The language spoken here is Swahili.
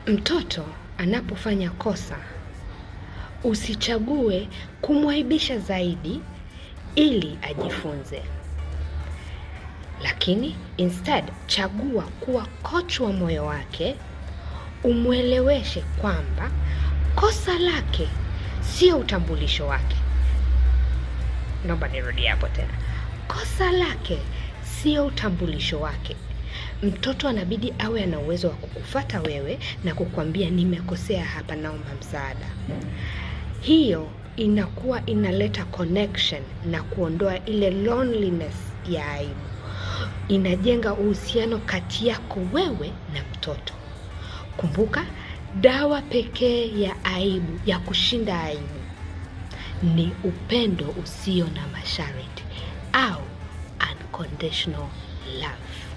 Mtoto anapofanya kosa, usichague kumwaibisha zaidi ili ajifunze. Lakini instead chagua kuwa coach wa moyo wake, umweleweshe kwamba kosa lake sio utambulisho wake. Naomba nirudie hapo tena. Kosa lake sio utambulisho wake. Mtoto anabidi awe ana uwezo wa kukufuata wewe na kukwambia nimekosea hapa, naomba msaada. Hiyo inakuwa inaleta connection na kuondoa ile loneliness ya aibu. Inajenga uhusiano kati yako wewe na mtoto. Kumbuka, dawa pekee ya aibu, ya kushinda aibu, ni upendo usio na masharti au unconditional love.